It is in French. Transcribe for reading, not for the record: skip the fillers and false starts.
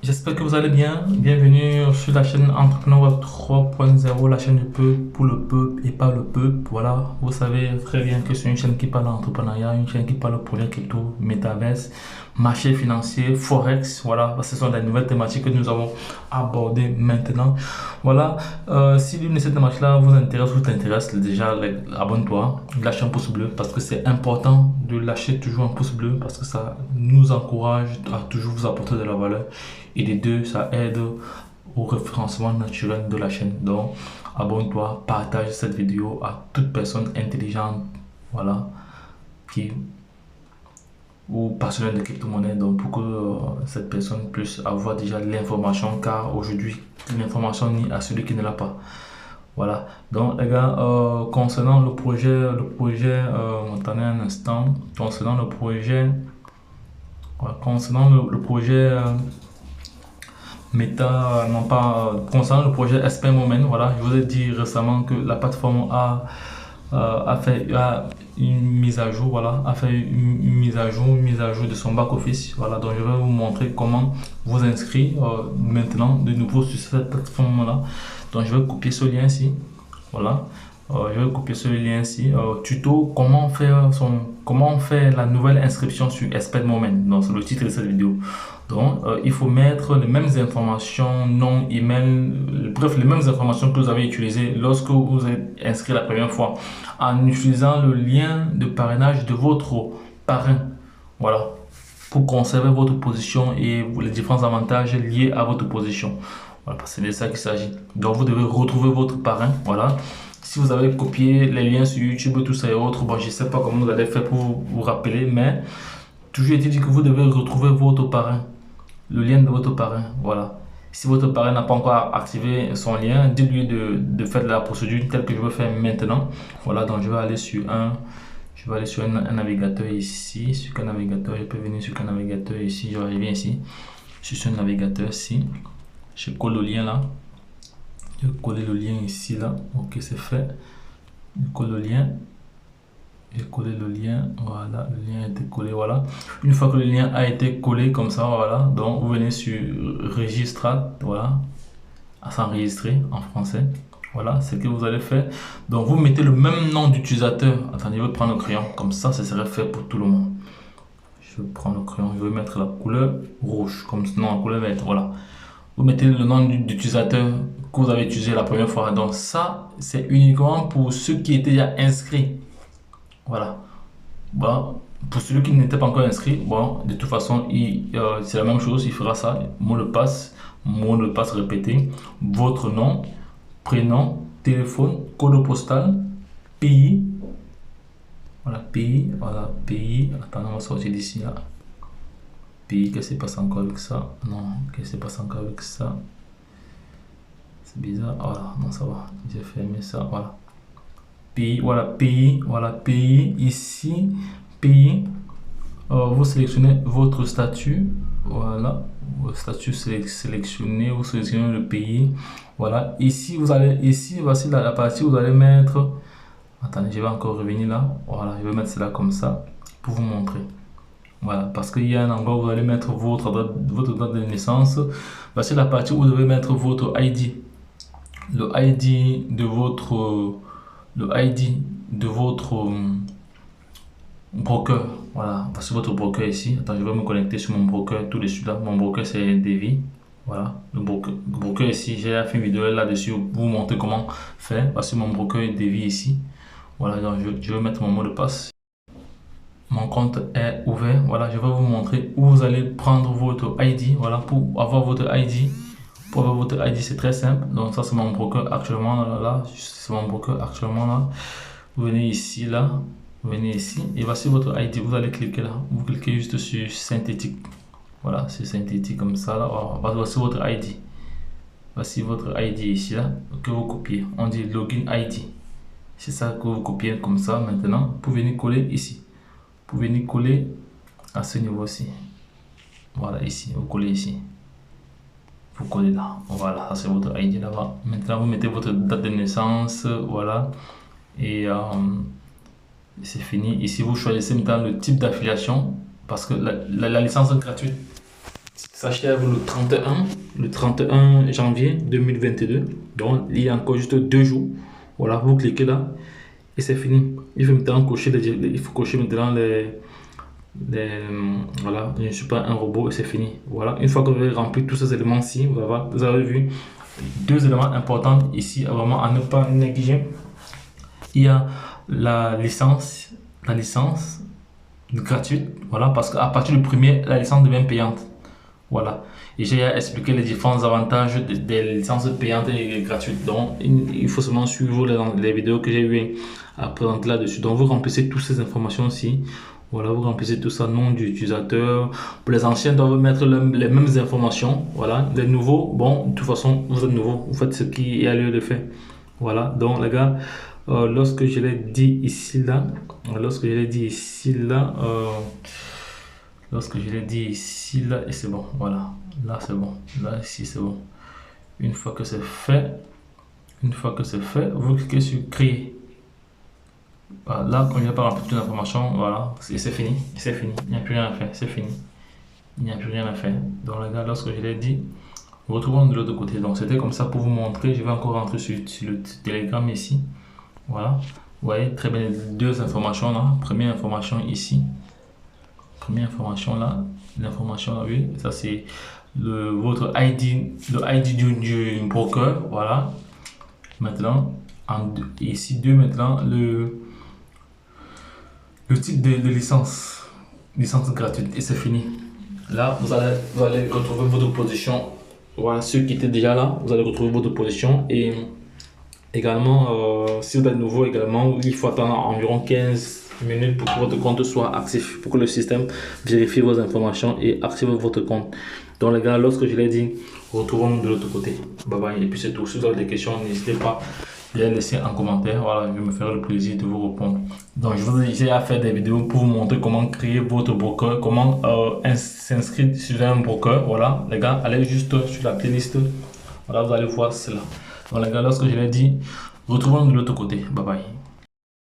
J'espère que vous allez bien. Bienvenue sur la chaîne Entrepreneur Web 3.0, la chaîne du peuple, pour le peuple et par le peuple. Voilà, vous savez très bien que c'est une chaîne qui parle d'entrepreneuriat, une chaîne qui parle projet crypto, métaverse, marché financier, forex. Voilà, ce sont les nouvelles thématiques que nous avons abordées maintenant. Voilà, si l'une de ces thématiques-là vous intéresse ou t'intéresse, déjà abonne-toi, lâche un pouce bleu parce que c'est important de lâcher toujours un pouce bleu parce que ça nous encourage à toujours vous apporter de la valeur. Et les deux, ça aide au référencement naturel de la chaîne. Donc, abonne-toi, partage cette vidéo à toute personne intelligente, voilà, qui ou passionnée de crypto-monnaie, donc pour que cette personne puisse avoir déjà l'information, car aujourd'hui, l'information n'est à celui qui ne l'a pas. Voilà. Donc, les gars, concernant attendez un instant, concernant le projet, Meta, non pas concernant le projet Espen Moment, voilà, je vous ai dit récemment que la plateforme a fait une mise à jour, voilà, a fait une mise à jour de son back office, voilà. Donc je vais vous montrer comment vous inscrire maintenant de nouveau sur cette plateforme là. Donc je vais copier ce lien ici, voilà. Je vais copier ce lien ici, tuto comment faire la nouvelle inscription sur Espen Moment. Donc c'est le titre de cette vidéo. Donc, il faut mettre les mêmes informations, nom, email, bref, les mêmes informations que vous avez utilisées lorsque vous êtes inscrit la première fois en utilisant le lien de parrainage de votre parrain. Voilà, pour conserver votre position et les différents avantages liés à votre position. Voilà, c'est de ça qu'il s'agit. Donc, vous devez retrouver votre parrain. Voilà. Si vous avez copié les liens sur YouTube, tout ça et autres, bon, je ne sais pas comment vous allez faire pour vous rappeler, mais toujours est-il dit que vous devez retrouver votre parrain. Le lien de votre parrain, voilà. Si votre parrain n'a pas encore activé son lien, dites-lui de faire la procédure telle que je vais faire maintenant. Voilà, donc je vais aller sur un navigateur ici. Sur quel navigateur? Je peux venir sur quel navigateur ici? Je reviens ici. Sur ce navigateur-ci. Je colle le lien là. Je vais coller le lien ici là. Ok, c'est fait. Je colle le lien. J'ai collé le lien, voilà, le lien a été collé, voilà. Une fois que le lien a été collé comme ça, voilà, donc vous venez sur Registrate, voilà, à s'enregistrer en français. Voilà, c'est ce que vous allez faire. Donc vous mettez le même nom d'utilisateur. Attendez, je vais prendre le crayon, comme ça serait fait pour tout le monde. Je vais prendre le crayon, je vais mettre la couleur rouge, comme non, la couleur verte, voilà. Vous mettez le nom d'utilisateur que vous avez utilisé la première fois. Donc ça, c'est uniquement pour ceux qui étaient déjà inscrits. Voilà. Bon, pour celui qui n'était pas encore inscrit, bon, de toute façon, c'est la même chose, il fera ça. Mot de passe répété, votre nom, prénom, téléphone, code postal, pays. Voilà, pays, voilà, pays. Attends, on va sortir d'ici là. Pays, qu'est-ce qui se passe encore avec ça? Non, qu'est-ce qui se passe encore avec ça? C'est bizarre. Voilà, non, ça va. J'ai fermé ça, voilà. Pays, voilà, pays, ici, pays, vous sélectionnez votre statut, voilà, votre statut sélectionné, vous sélectionnez le pays, voilà, ici, voici la partie où vous allez mettre, attendez, je vais encore revenir là, voilà, je vais mettre cela comme ça, pour vous montrer, voilà, parce qu'il y a un endroit où vous allez mettre votre date de naissance, voici la partie où vous devez mettre votre ID, le ID de votre broker. Voilà, voici votre broker ici. Attends, je vais me connecter sur mon broker tout de suite là. Mon broker c'est Devi. Voilà, le broker ici, j'ai fait une vidéo là-dessus pour vous montrer comment faire. Voici mon broker Devi ici. Voilà, donc je vais mettre mon mot de passe. Mon compte est ouvert. Voilà, je vais vous montrer où vous allez prendre votre ID. Voilà, pour avoir votre ID. Pour avoir votre ID, c'est très simple. Donc ça, c'est mon broker actuellement là. C'est mon broker actuellement là. Vous venez ici là. Vous venez ici. Et voici votre ID. Vous allez cliquer là. Vous cliquez juste sur synthétique. Voilà, c'est synthétique comme ça là. Voici votre ID. Voici votre ID ici là. Que vous copiez. On dit login ID. C'est ça que vous copiez comme ça maintenant. Vous venez coller ici. Vous venez coller à ce niveau-ci. Voilà, ici. Vous collez ici. Vous collez là, voilà, ça c'est votre ID là-bas. Maintenant vous mettez votre date de naissance, voilà, et c'est fini. Ici vous choisissez maintenant le type d'affiliation, parce que la licence gratuite s'achève le 31 janvier 2022. Donc, il y a encore juste 2 jours. Voilà, vous cliquez là et c'est fini. Il faut maintenant cocher maintenant voilà, je ne suis pas un robot et c'est fini. Voilà, une fois que vous avez rempli tous ces éléments-ci, vous avez vu 2 éléments importants ici, vraiment à ne pas négliger. Il y a la licence gratuite, voilà, parce qu'à partir du premier, la licence devient payante. Voilà, et j'ai expliqué les différents avantages des licences payantes et gratuites. Donc, il faut seulement suivre les vidéos que j'ai eu à présenter là-dessus. Donc, vous remplissez toutes ces informations aussi. Voilà, vous remplissez tout ça, nom d'utilisateur. Pour les anciens, doivent mettre les mêmes informations. Voilà, les nouveaux, bon, de toute façon, vous êtes nouveau, vous faites ce qui est à lieu de fait. Voilà, donc les gars, lorsque je l'ai dit ici là, et c'est bon, voilà, là c'est bon, là ici c'est bon. Une fois que c'est fait, vous cliquez sur créer. Voilà, là, quand il n'y a pas rempli toute l'information, voilà, c'est fini, il n'y a plus rien à faire, c'est fini, il n'y a plus rien à faire. Donc les gars, lorsque je l'ai dit, retrouvons de l'autre côté. Donc c'était comme ça pour vous montrer. Je vais encore rentrer sur le Telegram ici. Voilà, vous voyez très bien les 2 informations là. Première information ici, première information là, l'information là, oui, ça c'est votre ID, le ID du broker. Voilà, maintenant ici 2, maintenant le type de licence gratuite et c'est fini. Là vous allez retrouver votre position. Voilà, ceux qui étaient déjà là, vous allez retrouver votre position. Et également, si vous êtes nouveau également, il faut attendre environ 15 minutes pour que votre compte soit actif, pour que le système vérifie vos informations et active votre compte. Donc les gars, lorsque je l'ai dit, retrouvons de l'autre côté. Bye bye. Et puis c'est tout. Si vous avez des questions, n'hésitez pas à les laisser en commentaire. Voilà, je me ferai le plaisir de vous répondre. Donc je vous ai déjà fait des vidéos pour vous montrer comment créer votre broker, comment s'inscrire sur un broker. Voilà, les gars, allez juste sur la playlist. Voilà, vous allez voir cela. Donc les gars, lorsque je l'ai dit, retrouvons de l'autre côté. Bye bye.